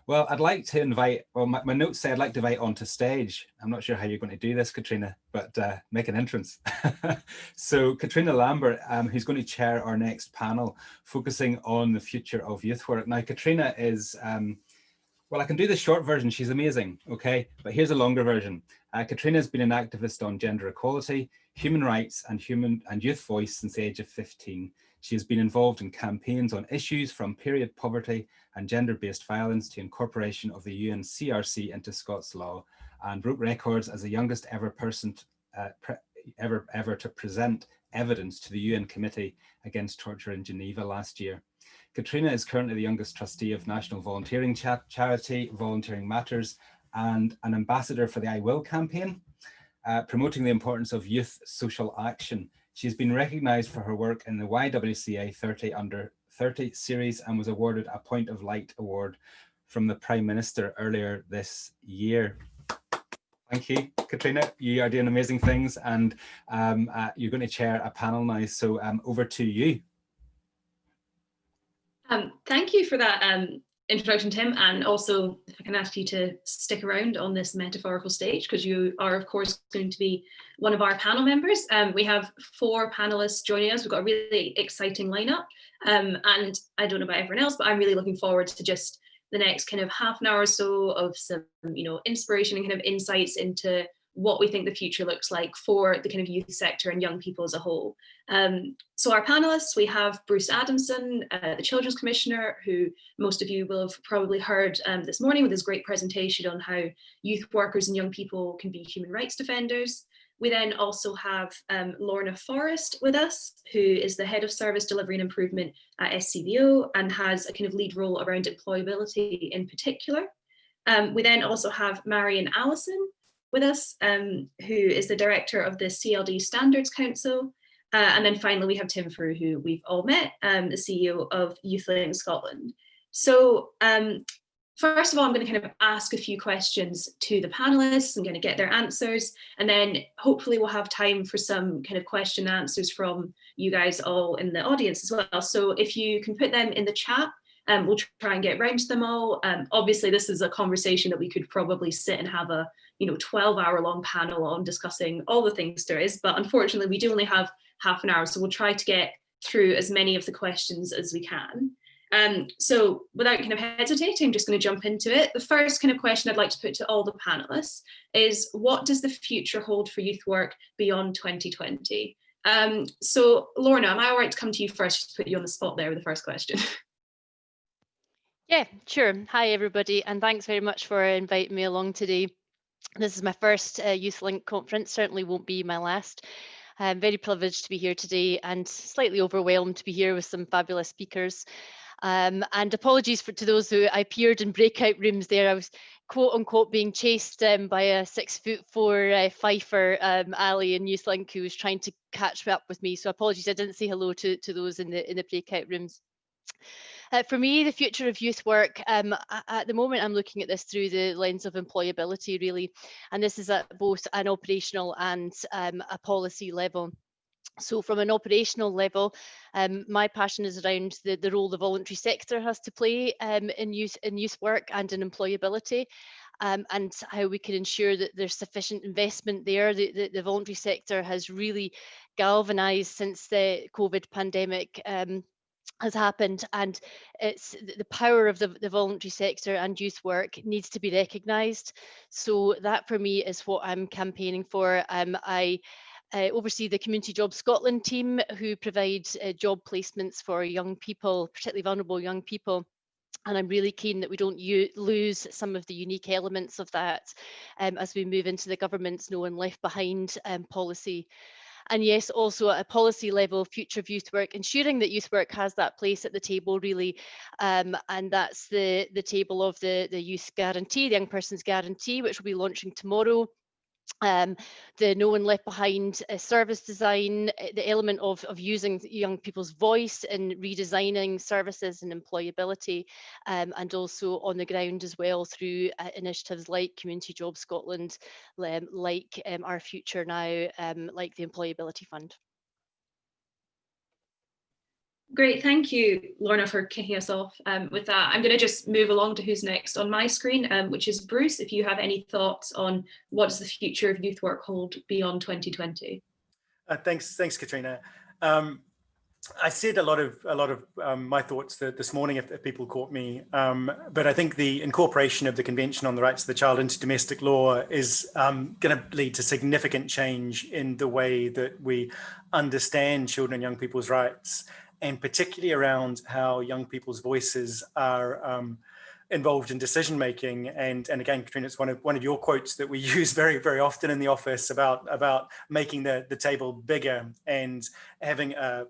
Well, I'd like to invite, well, my notes say I'd like to invite onto stage. I'm not sure how you're going to do this, Katrina, but make an entrance. So Katrina Lambert, who's going to chair our next panel, focusing on the future of youth work. Now, Katrina is, well, I can do the short version. She's amazing, okay? But here's a longer version. Katrina has been an activist on gender equality, human rights, and youth voice since the age of 15. She has been involved in campaigns on issues from period poverty and gender-based violence to incorporation of the UN CRC into Scots law, and broke records as the youngest ever person ever to present evidence to the UN Committee Against Torture in Geneva last year. Katrina is currently the youngest trustee of national volunteering charity Volunteering Matters and an ambassador for the I Will campaign, promoting the importance of youth social action. She's been recognised for her work in the YWCA 30 Under 30 series and was awarded a Point of Light award from the Prime Minister earlier this year. Thank you, Katrina. You are doing amazing things, and you're going to chair a panel now, so over to you. Thank you for that introduction, Tim, and also if I can ask you to stick around on this metaphorical stage, because you are of course going to be one of our panel members. We have 4 panelists joining us. We've got a really exciting lineup, and I don't know about everyone else, but I'm really looking forward to just the next kind of half an hour or so of some, inspiration and kind of insights into what we think the future looks like for the kind of youth sector and young people as a whole. So our panelists, we have Bruce Adamson, the Children's Commissioner, who most of you will have probably heard this morning with his great presentation on how youth workers and young people can be human rights defenders. We then also have Lorna Forrest with us, who is the Head of Service Delivery and Improvement at SCVO and has a kind of lead role around employability in particular. We then also have Marion Allison with us, who is the Director of the CLD Standards Council. And then finally, we have Tim Frew, who we've all met, the CEO of YouthLink Scotland. So first of all, I'm going to kind of ask a few questions to the panelists. I'm going to get their answers, and then hopefully we'll have time for some kind of question and answers from you guys all in the audience as well. So if you can put them in the chat, we'll try and get round to them all. Obviously, this is a conversation that we could probably sit and have a 12-hour-long panel on discussing all the things there is, but unfortunately we do only have half an hour, so we'll try to get through as many of the questions as we can. So without kind of hesitating, I'm just going to jump into it. The first kind of question I'd like to put to all the panelists is, what does the future hold for youth work beyond 2020? So Lorna, am I all right to come to you first, just to put you on the spot there with the first question? Yeah, sure. Hi everybody, and thanks very much for inviting me along today. This is my first YouthLink conference, certainly won't be my last. I'm very privileged to be here today and slightly overwhelmed to be here with some fabulous speakers. And apologies to those who I appeared in breakout rooms there. I was quote unquote being chased by a 6'4" Fifer, Ali in YouthLink, who was trying to catch up with me. So apologies, I didn't say hello to those in the breakout rooms. For me, the future of youth work, at the moment, I'm looking at this through the lens of employability, really. And this is at both an operational and a policy level. So from an operational level, my passion is around the role the voluntary sector has to play in youth work and in employability. And how we can ensure that there's sufficient investment there. The voluntary sector has really galvanised since the COVID pandemic has happened, and it's the power of the voluntary sector and youth work needs to be recognised. So that for me is what I'm campaigning for. I oversee the Community Jobs Scotland team, who provide job placements for young people, particularly vulnerable young people. And I'm really keen that we don't lose some of the unique elements of that as we move into the government's No One Left Behind policy. And yes, also at a policy level, future of youth work, ensuring that youth work has that place at the table, really. And that's the table of the youth guarantee, the young person's guarantee, which will be launching tomorrow. The No One Left Behind service design, the element of using young people's voice in redesigning services and employability, and also on the ground as well through initiatives like Community Jobs Scotland, like Our Future Now, like the Employability Fund. Great, thank you, Lorna, for kicking us off with that. I'm going to just move along to who's next on my screen, which is Bruce. If you have any thoughts on what does the future of youth work hold beyond 2020? Thanks, Katrina. I said a lot of my thoughts this morning if people caught me, but I think the incorporation of the Convention on the Rights of the Child into domestic law is going to lead to significant change in the way that we understand children and young people's rights, and particularly around how young people's voices are involved in decision making. And again, Katrina, it's one of your quotes that we use very, very often in the office about making the table bigger and having a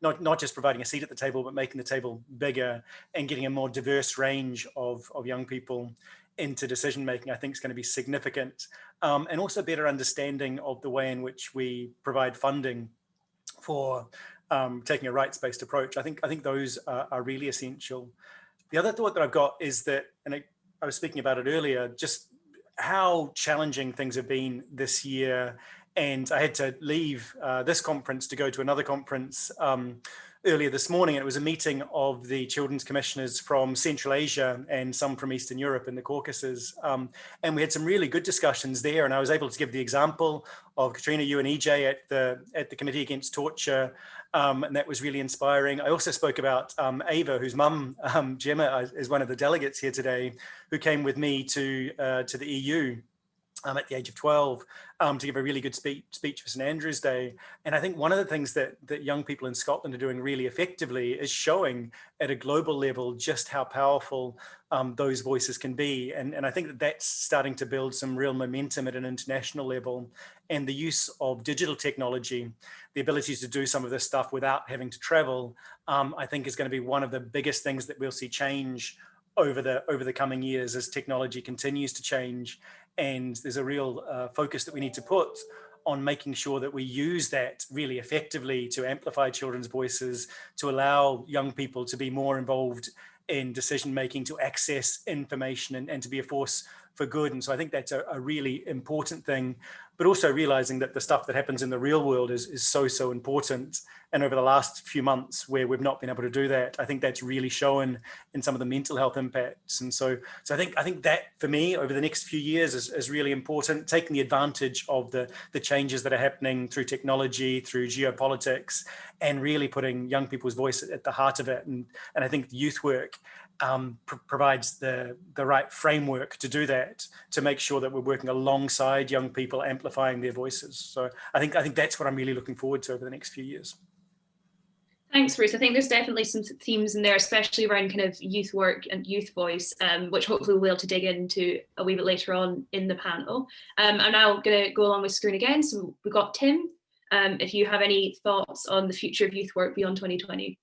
not just providing a seat at the table, but making the table bigger and getting a more diverse range of young people into decision making, I think is going to be significant. And also better understanding of the way in which we provide funding for taking a rights-based approach. I think those are really essential. The other thought that I've got is that, and I was speaking about it earlier, just how challenging things have been this year. And I had to leave this conference to go to another conference earlier this morning. And it was a meeting of the children's commissioners from Central Asia and some from Eastern Europe and the Caucasus. And we had some really good discussions there. And I was able to give the example of Katrina, you and EJ at the Committee Against Torture. And that was really inspiring. I also spoke about Ava, whose mum, Gemma, is one of the delegates here today, who came with me to the EU. At the age of 12 to give a really good speech for St Andrew's Day. And I think one of the things that young people in Scotland are doing really effectively is showing at a global level just how powerful those voices can be. And I think that that's starting to build some real momentum at an international level. And the use of digital technology, the ability to do some of this stuff without having to travel, I think is going to be one of the biggest things that we'll see change over the coming years as technology continues to change. And there's a real focus that we need to put on making sure that we use that really effectively to amplify children's voices, to allow young people to be more involved in decision making, to access information and to be a force for good. And so I think that's a really important thing, but also realizing that the stuff that happens in the real world is so important. And over the last few months where we've not been able to do that, I think that's really shown in some of the mental health impacts. And so I think that for me over the next few years is really important, taking the advantage of the changes that are happening through technology, through geopolitics, and really putting young people's voice at the heart of it. And I think youth work provides the right framework to do that, to make sure that we're working alongside young people, amplifying their voices. So I think that's what I'm really looking forward to over the next few years. Thanks, Bruce. I think there's definitely some themes in there, especially around kind of youth work and youth voice, which hopefully we'll be able to dig into a wee bit later on in the panel. I'm now going to go along with screen again. So we've got Tim. If you have any thoughts on the future of youth work beyond 2020.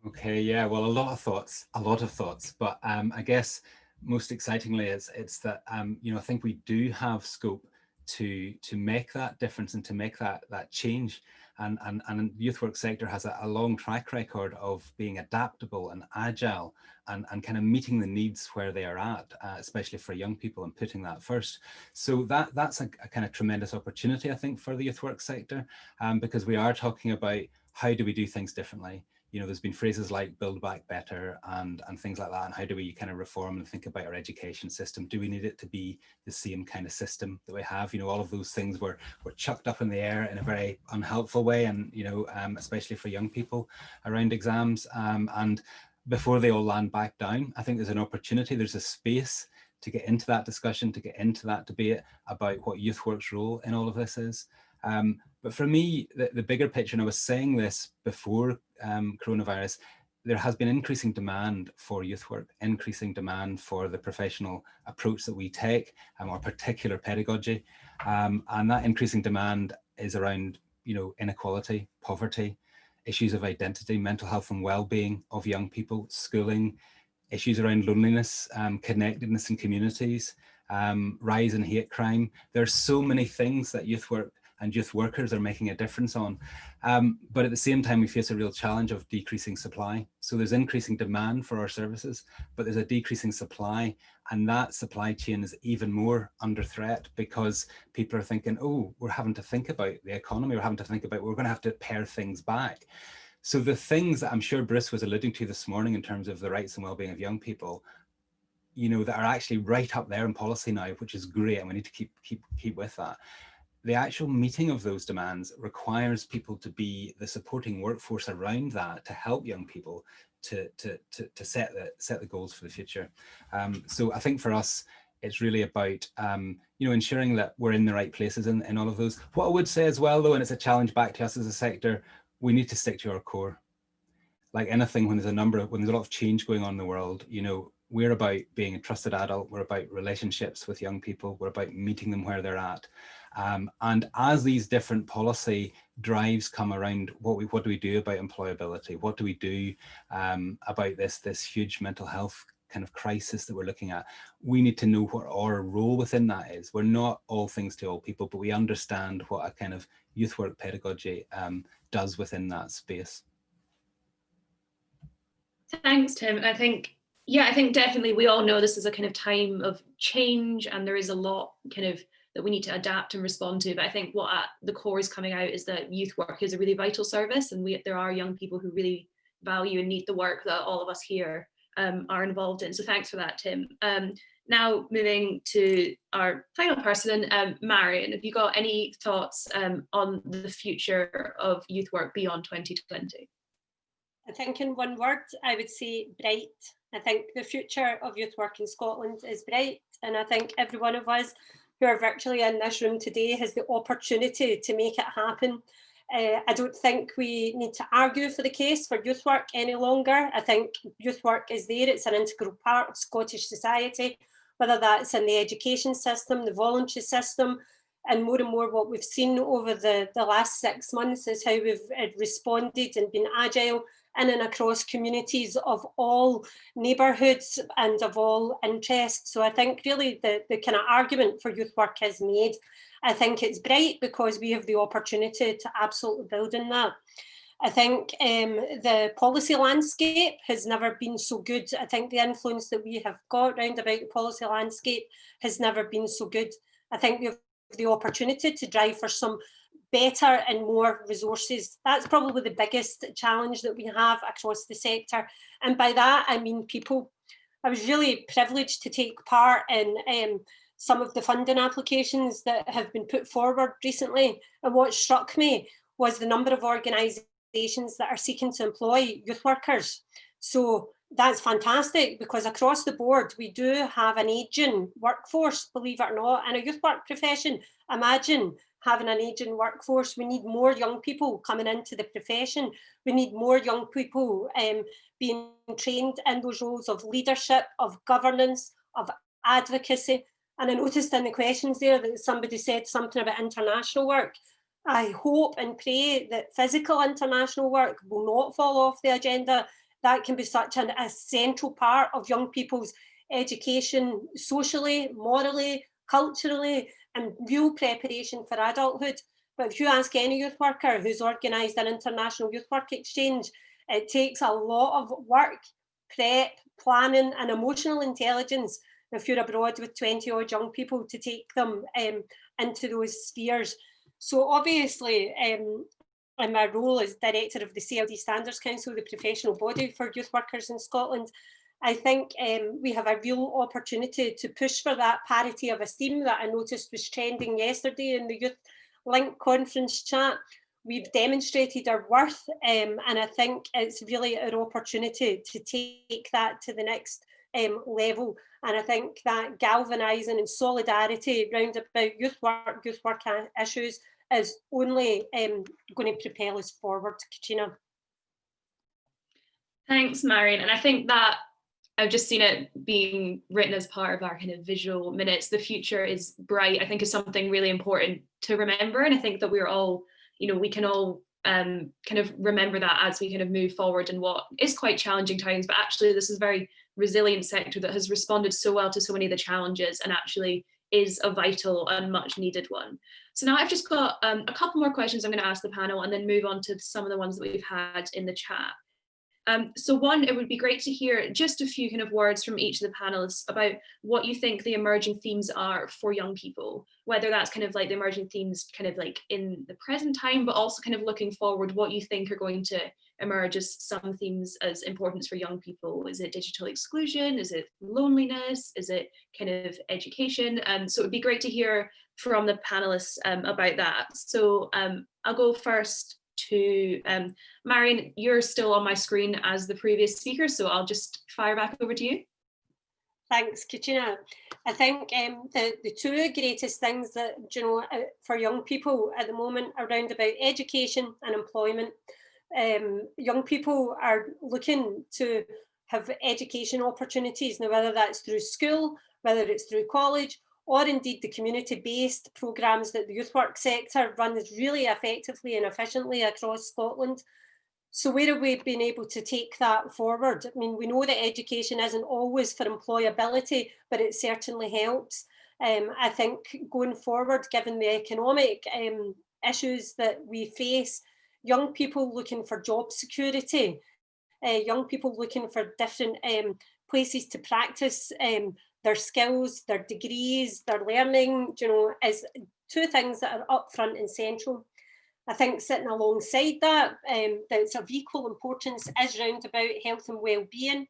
Okay, yeah, well, a lot of thoughts, but I guess most excitingly it's that you know, I think we do have scope to make that difference and to make that change. And the youth work sector has a long track record of being adaptable and agile and kind of meeting the needs where they are at, especially for young people, and putting that first. So that's a kind of tremendous opportunity, I think, for the youth work sector, because we are talking about how do we do things differently. You know, there's been phrases like build back better and things like that. And how do we kind of reform and think about our education system? Do we need it to be the same kind of system that we have? You know, all of those things were chucked up in the air in a very unhelpful way. And, you know, especially for young people around exams. And before they all land back down, I think there's an opportunity, there's a space to get into that discussion, to get into that debate about what youth work's role in all of this is. But for me, the bigger picture, and I was saying this before coronavirus, there has been increasing demand for youth work, increasing demand for the professional approach that we take, our particular pedagogy. And that increasing demand is around, you know, inequality, poverty, issues of identity, mental health and well-being of young people, schooling, issues around loneliness, connectedness in communities, rise in hate crime. There are so many things that youth work and youth workers are making a difference on. But at the same time, we face a real challenge of decreasing supply. So there's increasing demand for our services, but there's a decreasing supply. And that supply chain is even more under threat because people are thinking, oh, we're having to think about the economy. We're having to think about, we're going to have to pare things back. So the things that I'm sure Bruce was alluding to this morning in terms of the rights and well-being of young people, you know, that are actually right up there in policy now, which is great, and we need to keep with that. The actual meeting of those demands requires people to be the supporting workforce around that to help young people to set the goals for the future. So I think for us, it's really about you know, ensuring that we're in the right places in all of those. What I would say as well, though, and it's a challenge back to us as a sector, we need to stick to our core. Like anything, when there's a lot of change going on in the world, you know, we're about being a trusted adult. We're about relationships with young people. We're about meeting them where they're at. And as these different policy drives come around, what do we do about employability? What do we do about this huge mental health kind of crisis that we're looking at? We need to know what our role within that is. We're not all things to all people, but we understand what a kind of youth work pedagogy does within that space. Thanks, Tim. I think definitely we all know this is a kind of time of change, and there is a lot kind of that we need to adapt and respond to. But I think what at the core is coming out is that youth work is a really vital service, and there are young people who really value and need the work that all of us here are involved in. So thanks for that, Tim. Now moving to our final person, Marion, have you got any thoughts on the future of youth work beyond 2020? I think in one word, I would say bright. I think the future of youth work in Scotland is bright, and I think every one of us who are virtually in this room today has the opportunity to make it happen. I don't think we need to argue for the case for youth work any longer. I think youth work is there. It's an integral part of Scottish society, whether that's in the education system, the voluntary system, and more what we've seen over the last 6 months is how we've responded and been agile in and across communities of all neighbourhoods and of all interests. So I think really the kind of argument for youth work is made. I think it's bright because we have the opportunity to absolutely build in that. I think the policy landscape has never been so good. I think the influence that we have got round about the policy landscape has never been so good. I think we have the opportunity to drive for some better and more resources. That's probably the biggest challenge that we have across the sector. And by that, I mean people. I was really privileged to take part in some of the funding applications that have been put forward recently. And what struck me was the number of organisations that are seeking to employ youth workers. So that's fantastic, because across the board, we do have an ageing workforce, believe it or not, in a youth work profession. Imagine having an ageing workforce. We need more young people coming into the profession. We need more young people being trained in those roles of leadership, of governance, of advocacy. And I noticed in the questions there that somebody said something about international work. I hope and pray that physical international work will not fall off the agenda. That can be such an essential part of young people's education, socially, morally, culturally, and real preparation for adulthood. But if you ask any youth worker who's organised an international youth work exchange, it takes a lot of work, prep, planning, and emotional intelligence if you're abroad with 20 odd young people to take them into those spheres. So obviously, in my role as director of the CLD Standards Council, the professional body for youth workers in Scotland, I think we have a real opportunity to push for that parity of esteem that I noticed was trending yesterday in the YouthLink conference chat. We've demonstrated our worth, and I think it's really our opportunity to take that to the next level. And I think that galvanising and solidarity round about youth work issues is only going to propel us forward, Katrina. Thanks, Marion. And I think that I've just seen it being written as part of our kind of visual minutes. The future is bright, I think, is something really important to remember. And I think that we're all, you know, we can all kind of remember that as we kind of move forward in what is quite challenging times. But actually, this is a very resilient sector that has responded so well to so many of the challenges and actually is a vital and much needed one. So now I've just got a couple more questions I'm going to ask the panel and then move on to some of the ones that we've had in the chat. So one, it would be great to hear just a few kind of words from each of the panelists about what you think the emerging themes are for young people, whether that's kind of like the emerging themes kind of like in the present time, but also kind of looking forward, what you think are going to emerge as some themes as importance for young people. Is it digital exclusion? Is it loneliness? Is it kind of education? So it would be great to hear from the panelists about that. So I'll go first to Marion. You're still on my screen as the previous speaker, so I'll just fire back over to you. Thanks, Katrina. I think the two greatest things that, you know, for young people at the moment around about education and employment. Young people are looking to have education opportunities, now whether that's through school, whether it's through college, or indeed the community-based programmes that the youth work sector runs really effectively and efficiently across Scotland. So where have we been able to take that forward? I mean, we know that education isn't always for employability, but it certainly helps. I think going forward, given the economic issues that we face, young people looking for job security, young people looking for different places to practice their skills, their degrees, their learning, you know, is two things that are up front and central. I think sitting alongside that, that's of equal importance is round about health and well-being,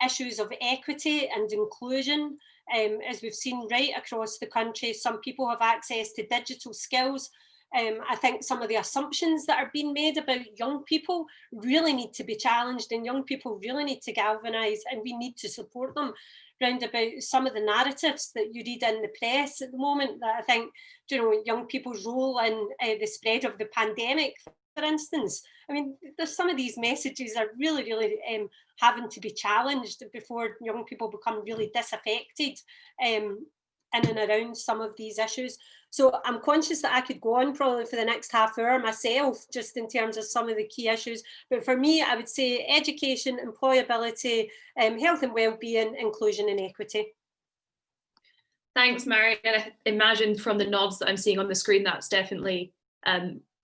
issues of equity and inclusion. As we've seen right across the country, some people have access to digital skills. I think some of the assumptions that are being made about young people really need to be challenged, and young people really need to galvanise, and we need to support them round about some of the narratives that you read in the press at the moment, that I think, you know, young people's role in the spread of the pandemic, for instance. I mean, there's some of these messages are really, really having to be challenged before young people become really disaffected in and around some of these issues. So I'm conscious that I could go on probably for the next half hour myself, just in terms of some of the key issues. But for me, I would say education, employability, health and well-being, inclusion and equity. Thanks, Marion. I imagine from the nods that I'm seeing on the screen, that's definitely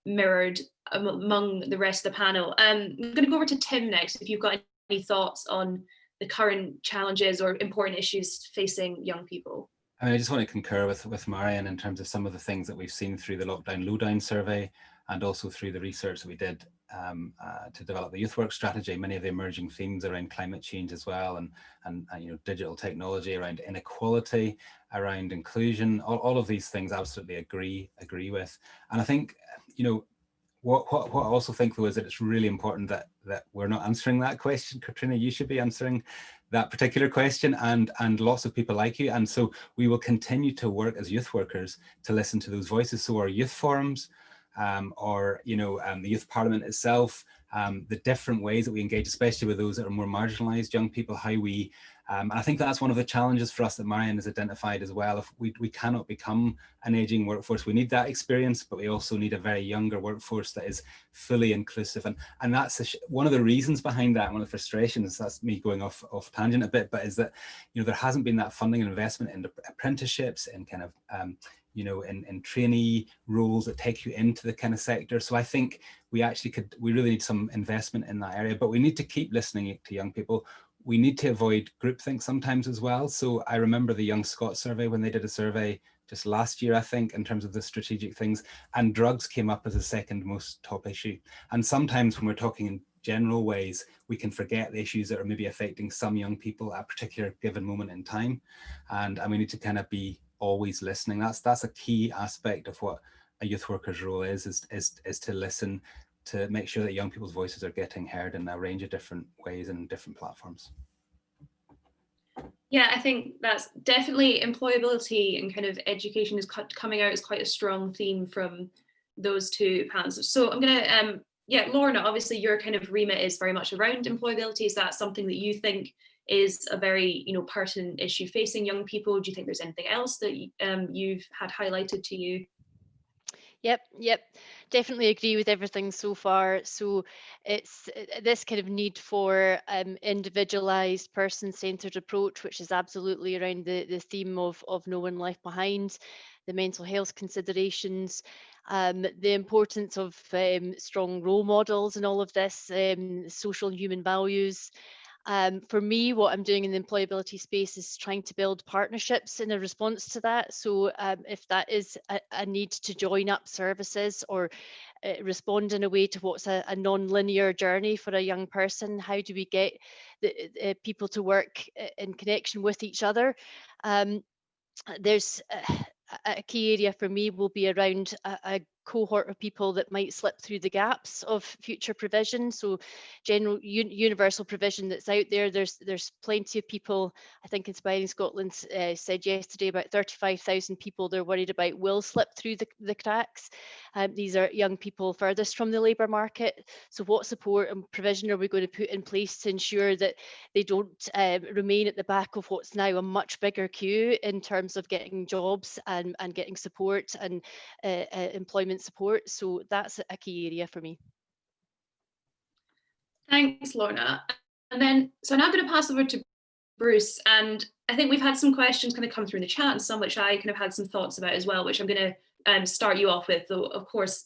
mirrored among the rest of the panel. I'm going to go over to Tim next, if you've got any thoughts on the current challenges or important issues facing young people. I mean, I just want to concur with Marion in terms of some of the things that we've seen through the lockdown lowdown survey, and also through the research that we did to develop the youth work strategy. Many of the emerging themes around climate change as well, and you know, digital technology, around inequality, around inclusion, all of these things absolutely agree with. And I think, you know, what I also think though is that it's really important that we're not answering that question. Katrina, you should be answering that particular question, and lots of people like you. And so we will continue to work as youth workers to listen to those voices. So our youth forums, or you know, the youth parliament itself, the different ways that we engage, especially with those that are more marginalised young people, how we, I think that's one of the challenges for us that Marion has identified as well. If we cannot become an ageing workforce, we need that experience, but we also need a very younger workforce that is fully inclusive. And that's one of the reasons behind that, one of the frustrations, that's me going off tangent a bit, but is that, you know, there hasn't been that funding and investment in apprenticeships and kind of, you know, in trainee roles that take you into the kind of sector. So I think we really need some investment in that area, but we need to keep listening to young people. We need to avoid groupthink sometimes as well. So I remember the Young Scot survey, when they did a survey just last year, I think, in terms of the strategic things, and drugs came up as the second most top issue. And sometimes when we're talking in general ways, we can forget the issues that are maybe affecting some young people at a particular given moment in time. And we need to kind of be always listening. That's a key aspect of what a youth worker's role is to listen, to make sure that young people's voices are getting heard in a range of different ways and different platforms. Yeah, I think that's definitely employability and kind of education is coming out as quite a strong theme from those two panels. So I'm going to, yeah, Lorna, obviously your kind of remit is very much around employability. Is that something that you think is a very, you know, pertinent issue facing young people? Do you think there's anything else that you've had highlighted to you? Yep, definitely agree with everything so far. So it's this kind of need for individualized, person-centered approach, which is absolutely around the theme of no one left behind. the mental health considerations, the importance of strong role models and all of this, social and human values. For me, what I'm doing in the employability space is trying to build partnerships in a response to that. So if that is a need to join up services or respond in a way to what's a non-linear journey for a young person, how do we get the people to work in connection with each other? There's a key area for me will be around a cohort of people that might slip through the gaps of future provision. So general universal provision that's out there, there's plenty of people. I think Inspiring Scotland said yesterday about 35,000 people they're worried about will slip through the cracks. These are young people furthest from the labour market. So what support and provision are we going to put in place to ensure that they don't remain at the back of what's now a much bigger queue in terms of getting jobs and getting support and employment support? So that's a key area for me. Thanks, Lorna. And then, so now I'm going to pass over to Bruce, and I think we've had some questions kind of come through in the chat and some which I kind of had some thoughts about as well, which I'm going to start you off with, though of course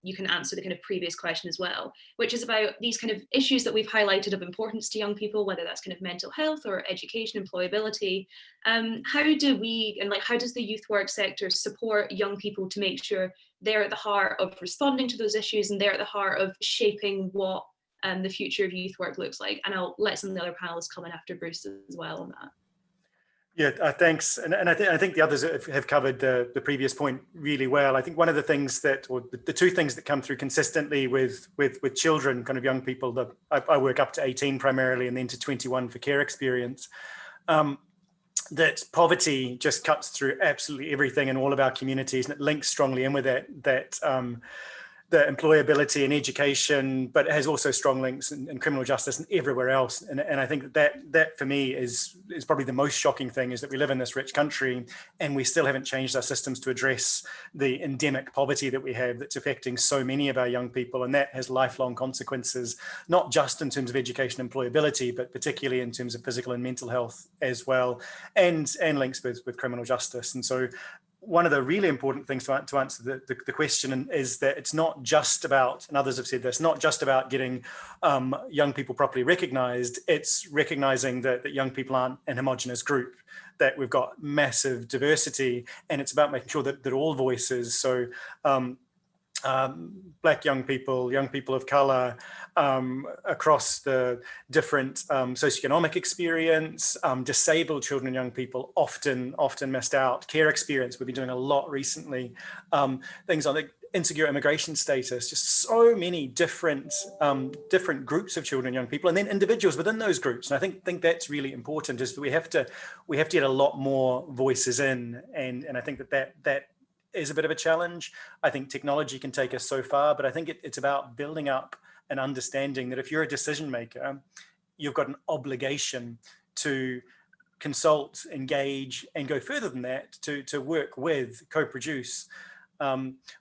you can answer the kind of previous question as well, which is about these kind of issues that we've highlighted of importance to young people, whether that's kind of mental health or education, employability. How do we, and like how does the youth work sector support young people to make sure they're at the heart of responding to those issues and they're at the heart of shaping what the future of youth work looks like? And I'll let some of the other panelists come in after Bruce as well on that. Yeah, thanks. And I think the others have covered the previous point really well. I think one of the things that, or the two things that come through consistently with children, kind of young people, that I work up to 18 primarily and then to 21 for care experience, that poverty just cuts through absolutely everything in all of our communities, and it links strongly in with that the employability and education, but it has also strong links in criminal justice and everywhere else. And I think that for me is probably the most shocking thing, is that we live in this rich country and we still haven't changed our systems to address the endemic poverty that we have that's affecting so many of our young people. And that has lifelong consequences, not just in terms of education and employability, but particularly in terms of physical and mental health as well, and links with criminal justice. And so one of the really important things to answer the question is that it's not just about, and others have said this, not just about getting young people properly recognised, it's recognising that young people aren't an homogenous group, that we've got massive diversity, and it's about making sure that all voices, so Black young people of colour, across the different socioeconomic experience, disabled children and young people often missed out, care experience, we've been doing a lot recently, things like insecure immigration status, just so many different groups of children and young people, and then individuals within those groups. And I think that's really important, is that we have to get a lot more voices in, and I think that is a bit of a challenge. I think technology can take us so far, but I think it's about building up an understanding that if you're a decision maker, you've got an obligation to consult, engage, and go further than that, to work with, co-produce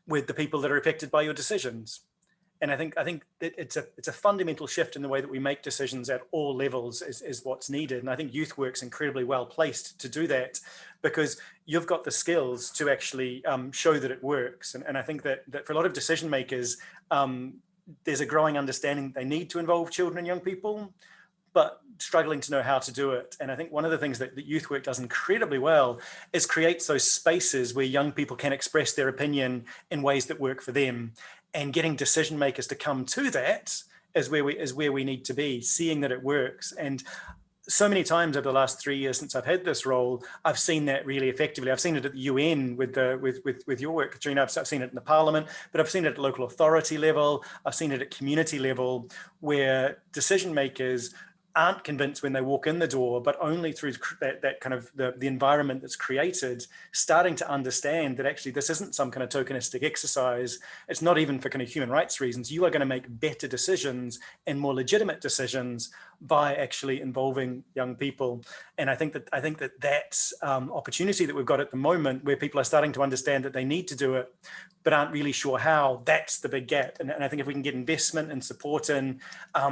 with the people that are affected by your decisions. And I think that it's a fundamental shift in the way that we make decisions at all levels is what's needed. And I think youth work's incredibly well placed to do that, because you've got the skills to actually show that it works. And I think that for a lot of decision makers, there's a growing understanding they need to involve children and young people, but struggling to know how to do it. And I think one of the things that youth work does incredibly well is creates those spaces where young people can express their opinion in ways that work for them. And getting decision makers to come to that is where we need to be, seeing that it works. And so many times over the last 3 years since I've had this role, I've seen that really effectively. I've seen it at the UN with your work, Katrina. I've seen it in the Parliament, but I've seen it at local authority level. I've seen it at community level, where decision makers aren't convinced when they walk in the door, but only through that kind of the environment that's created, starting to understand that actually this isn't some kind of tokenistic exercise. It's not even for kind of human rights reasons. You are going to make better decisions and more legitimate decisions by actually involving young people. And I think that opportunity that we've got at the moment, where people are starting to understand that they need to do it, but aren't really sure how, that's the big gap. And I think if we can get investment and support in,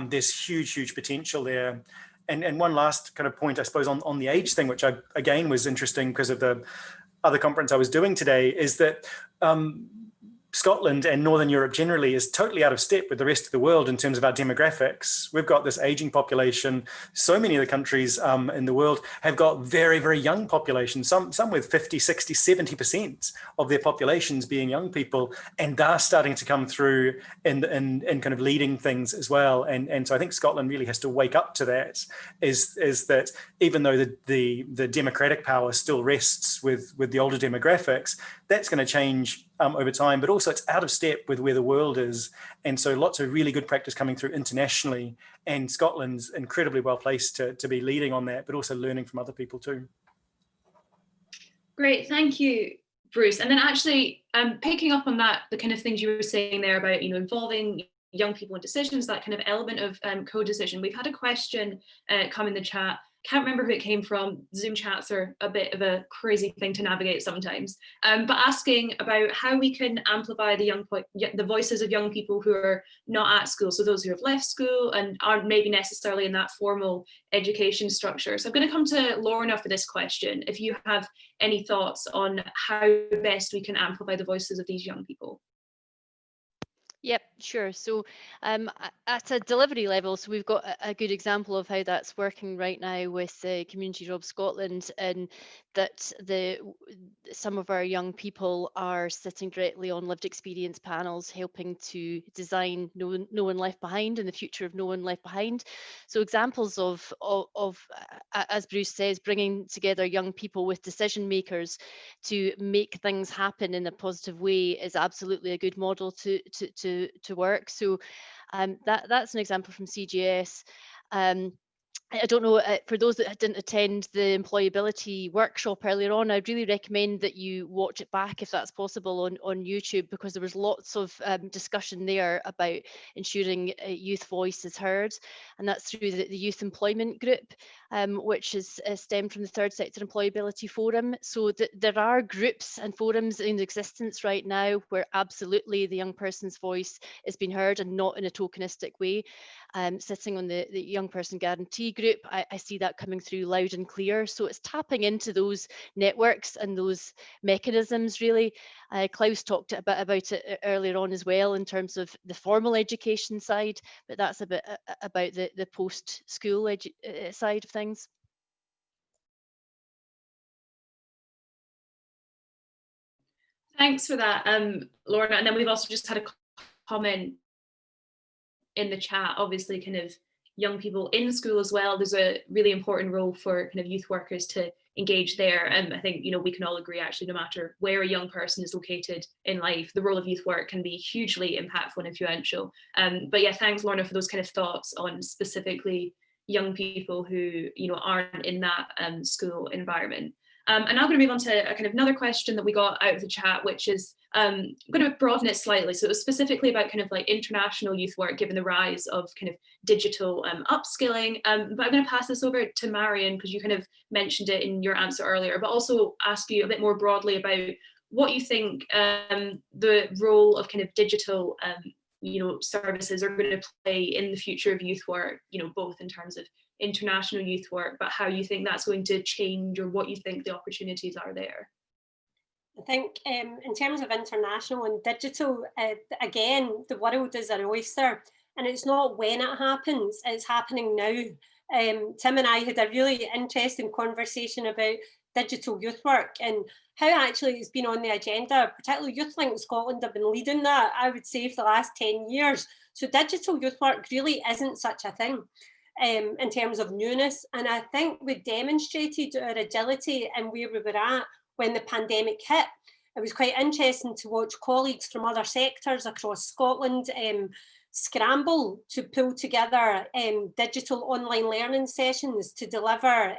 there's huge potential there. And one last kind of point, I suppose, on the age thing, which again was interesting because of the other conference I was doing today, is that Scotland and Northern Europe generally is totally out of step with the rest of the world in terms of our demographics. We've got this aging population. So many of the countries in the world have got very, very young populations, some with 50, 60, 70% of their populations being young people, and they're starting to come through in kind of leading things as well. And so I think Scotland really has to wake up to that, is that even though the democratic power still rests with the older demographics, that's going to change over time, but also it's out of step with where the world is. And so lots of really good practice coming through internationally, and Scotland's incredibly well placed to be leading on that, but also learning from other people too. Great, thank you, Bruce. And then actually picking up on that, the kind of things you were saying there about, involving young people in decisions, that kind of element of co-decision. We've had a question come in the chat. Can't remember who it came from. Zoom chats are a bit of a crazy thing to navigate sometimes, but asking about how we can amplify the voices of young people who are not at school, so those who have left school and aren't maybe necessarily in that formal education structure. So I'm going to come to Lorna for this question, if you have any thoughts on how best we can amplify the voices of these young people. Yep, sure. So at a delivery level, so we've got a good example of how that's working right now with Community Jobs Scotland, and that some of our young people are sitting directly on lived experience panels, helping to design No One Left Behind and the future of No One Left Behind. So examples of as Bruce says, bringing together young people with decision makers to make things happen in a positive way is absolutely a good model to work. So that's an example from CGS. I don't know, for those that didn't attend the employability workshop earlier on, I'd really recommend that you watch it back if that's possible on YouTube, because there was lots of discussion there about ensuring youth voice is heard, and that's through the Youth Employment Group, which is stemmed from the Third Sector Employability Forum. So there are groups and forums in existence right now where absolutely the young person's voice is being heard, and not in a tokenistic way. Sitting on the Young Person Guarantee group, I see that coming through loud and clear. So it's tapping into those networks and those mechanisms, really. Klaus talked a bit about it earlier on as well, in terms of the formal education side, but that's a bit about the post-school side of things. Thanks for that, Lorna. And then we've also just had a comment in the chat, obviously kind of young people in school as well. There's a really important role for kind of youth workers to engage there. And I think, we can all agree, actually, no matter where a young person is located in life, the role of youth work can be hugely impactful and influential. But yeah, thanks, Lorna, for those kind of thoughts on specifically young people who, aren't in that school environment. And now I'm going to move on to a kind of another question that we got out of the chat, which is, I'm going to broaden it slightly. So it was specifically about kind of like international youth work, given the rise of kind of digital upskilling. But I'm going to pass this over to Marion, because you kind of mentioned it in your answer earlier, but also ask you a bit more broadly about what you think the role of kind of digital services are going to play in the future of youth work, both in terms of international youth work, but how you think that's going to change, or what you think the opportunities are there. I think in terms of international and digital, again, the world is an oyster, and it's not when it happens, it's happening now. Tim and I had a really interesting conversation about digital youth work and how actually it's been on the agenda, particularly YouthLink Scotland have been leading that, I would say, for the last 10 years. So digital youth work really isn't such a thing in terms of newness. And I think we demonstrated our agility and where we were at when the pandemic hit. It was quite interesting to watch colleagues from other sectors across Scotland scramble to pull together digital online learning sessions to deliver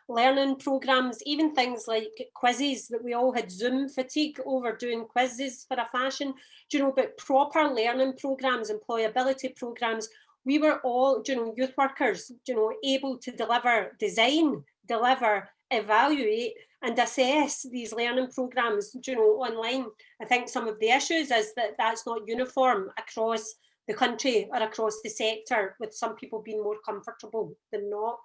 learning programs, even things like quizzes, that we all had Zoom fatigue over doing quizzes for a fashion, but proper learning programs, employability programs. We were all, youth workers, able to deliver, design, deliver, evaluate and assess these learning programs, online. I think some of the issues is that that's not uniform across the country or across the sector, with some people being more comfortable than not.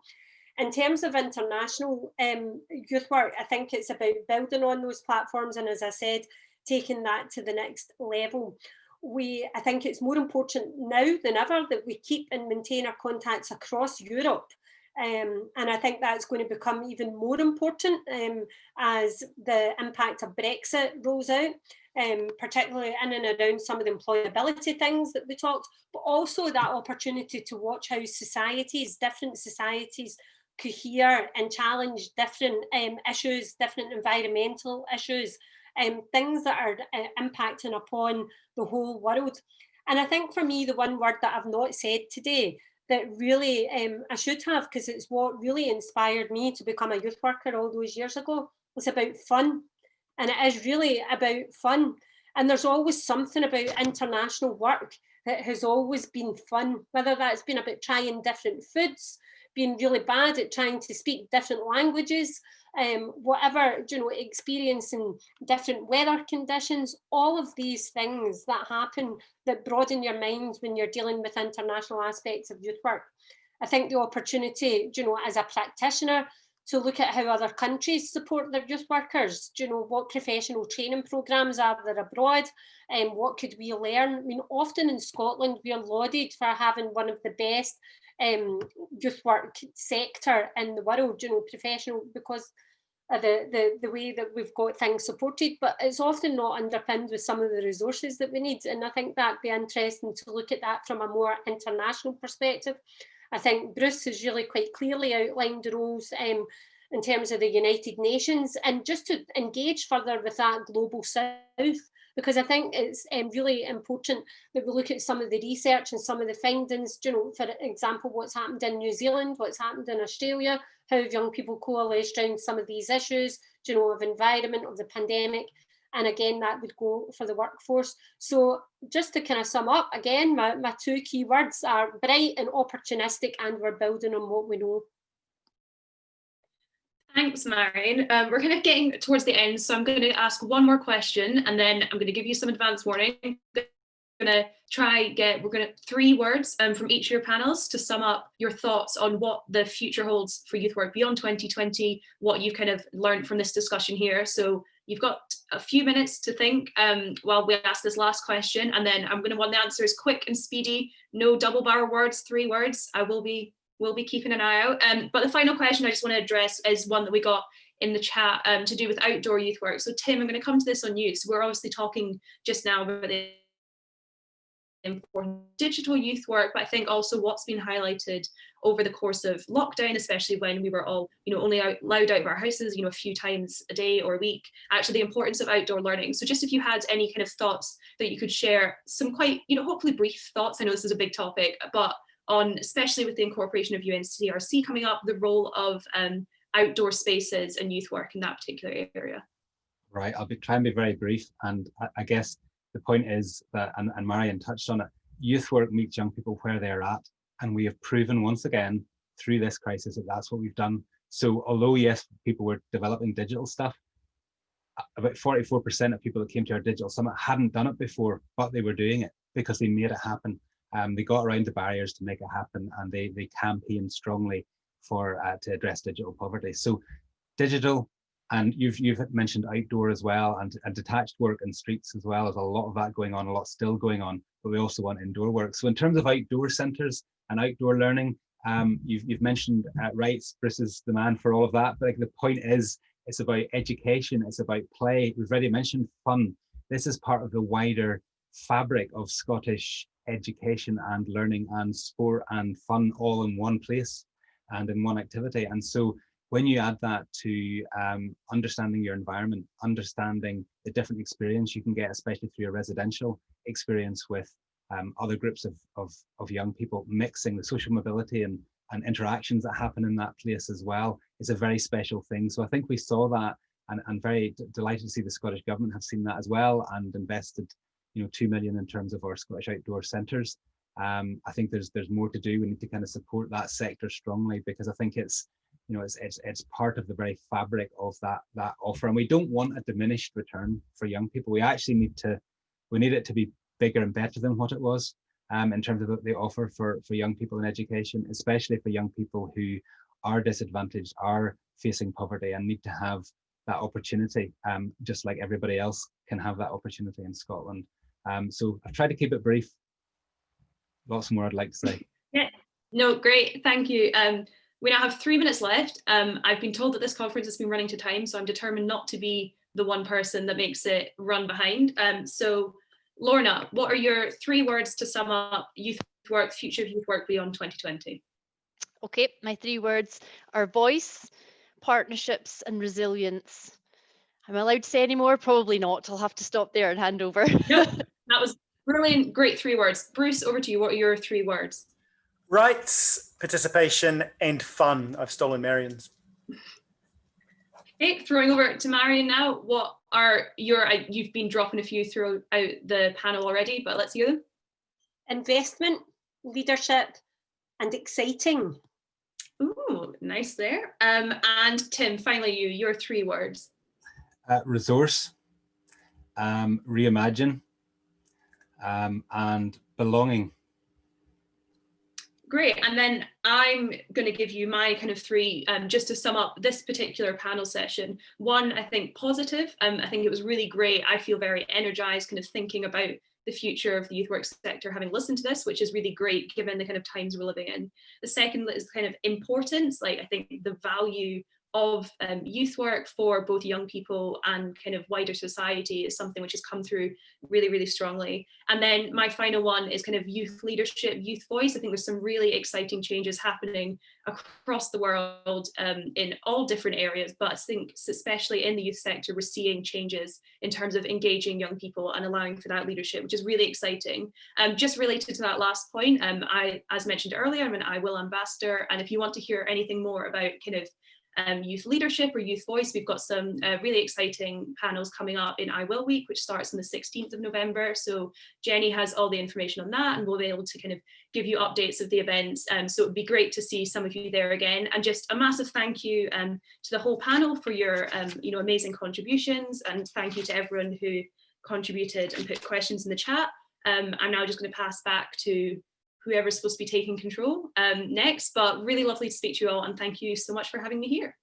In terms of international youth work, I think it's about building on those platforms, and as I said, taking that to the next level. I think it's more important now than ever that we keep and maintain our contacts across Europe. And I think that's going to become even more important as the impact of Brexit rolls out, particularly in and around some of the employability things that we talked, but also that opportunity to watch how different societies cohere and challenge different issues, different environmental issues, things that are impacting upon the whole world. And I think for me, the one word that I've not said today that really I should have, because it's what really inspired me to become a youth worker all those years ago, was about fun. And it is really about fun. And there's always something about international work that has always been fun, whether that's been about trying different foods, being really bad at trying to speak different languages, whatever, experiencing different weather conditions, all of these things that happen that broaden your mind when you're dealing with international aspects of youth work. I think the opportunity, as a practitioner, to look at how other countries support their youth workers, what professional training programmes are there abroad, and what could we learn? I mean, often in Scotland, we are lauded for having one of the best youth work sector in the world, professional, because of the way that we've got things supported, but it's often not underpinned with some of the resources that we need. And I think that'd be interesting to look at that from a more international perspective. I think Bruce has really quite clearly outlined the roles in terms of the United Nations, and just to engage further with that global south, because I think it's really important that we look at some of the research and some of the findings, for example, what's happened in New Zealand, what's happened in Australia, how young people coalesced around some of these issues, of environment, of the pandemic. And again, that would go for the workforce. So just to kind of sum up, again, my two key words are bright and opportunistic, and we're building on what we know. Thanks, Marion. We're kind of getting towards the end, so I'm going to ask one more question, and then I'm going to give you some advance warning. We're going to 3 words from each of your panels to sum up your thoughts on what the future holds for youth work beyond 2020, what you've kind of learned from this discussion here. So you've got a few minutes to think while we ask this last question, and then I'm going to want the answers quick and speedy, no double barrel words, 3 words. We'll be keeping an eye out. But the final question I just want to address is one that we got in the chat to do with outdoor youth work. So Tim, I'm going to come to this on you. So we're obviously talking just now about the important digital youth work, but I think also what's been highlighted over the course of lockdown, especially when we were all, only allowed out of our houses, a few times a day or a week, actually the importance of outdoor learning. So just if you had any kind of thoughts that you could share, some quite, hopefully brief thoughts. I know this is a big topic, but on, especially with the incorporation of UNCRC coming up, the role of outdoor spaces and youth work in that particular area. Right, I'll try and be very brief. And I guess the point is that, and Marion touched on it, youth work meets young people where they're at. And we have proven once again through this crisis that that's what we've done. So although, yes, people were developing digital stuff, about 44% of people that came to our digital summit hadn't done it before, but they were doing it because they made it happen. They got around the barriers to make it happen, and they campaigned strongly for to address digital poverty. So digital, and you've mentioned outdoor as well, and detached work in streets as well. There's a lot of that going on, a lot still going on, but we also want indoor work. So in terms of outdoor centres and outdoor learning, you've mentioned rights. Bruce is the man for all of that, but the point is, it's about education, it's about play. We've already mentioned fun. This is part of the wider fabric of Scottish education and learning and sport and fun all in one place and in one activity. And so when you add that to understanding your environment, understanding the different experience you can get, especially through a residential experience with other groups of young people, mixing the social mobility and interactions that happen in that place as well, is a very special thing. So I think we saw that, and very delighted to see the Scottish Government have seen that as well and invested 2 million in terms of our Scottish outdoor centres. I think there's more to do. We need to kind of support that sector strongly, because I think it's part of the very fabric of that offer, and we don't want a diminished return for young people. We actually need it to be bigger and better than what it was in terms of the offer for young people in education, especially for young people who are disadvantaged, are facing poverty, and need to have that opportunity, just like everybody else can have that opportunity in Scotland. So I've tried to keep it brief. Lots more I'd like to say. Yeah, no, great, thank you. We now have 3 minutes left. I've been told that this conference has been running to time, so I'm determined not to be the one person that makes it run behind. So Lorna, what are your 3 words to sum up youth work, future of youth work beyond 2020? Okay, my 3 words are voice, partnerships, and resilience. Am I allowed to say any more? Probably not. I'll have to stop there and hand over. No, that was brilliant, great 3 words. Bruce, over to you. What are your 3 words? Rights, participation, and fun. I've stolen Marion's. Okay, throwing over to Marion now. What are your, you've been dropping a few throughout the panel already, but let's hear them. Investment, leadership, and exciting. Ooh, nice there. And Tim, finally your 3 words. Resource, reimagine, and belonging. Great, and then I'm going to give you my kind of 3, just to sum up this particular panel session. 1, I think positive. I think it was really great. I feel very energized kind of thinking about the future of the youth work sector, having listened to this, which is really great given the kind of times we're living in. The second is kind of importance, like I think the value of youth work for both young people and kind of wider society is something which has come through really, really strongly. And then my final one is kind of youth leadership, youth voice. I think there's some really exciting changes happening across the world in all different areas, but I think especially in the youth sector, we're seeing changes in terms of engaging young people and allowing for that leadership, which is really exciting. Just related to that last point, I, as mentioned earlier, I'm an I Will ambassador, and if you want to hear anything more about kind of youth leadership or youth voice, we've got some really exciting panels coming up in I Will Week, which starts on the 16th of November. So Jenny has all the information on that, and we'll be able to kind of give you updates of the events. So it would be great to see some of you there again. And just a massive thank you to the whole panel for your amazing contributions, and thank you to everyone who contributed and put questions in the chat. I'm now just going to pass back to whoever's supposed to be taking control next, but really lovely to speak to you all, and thank you so much for having me here.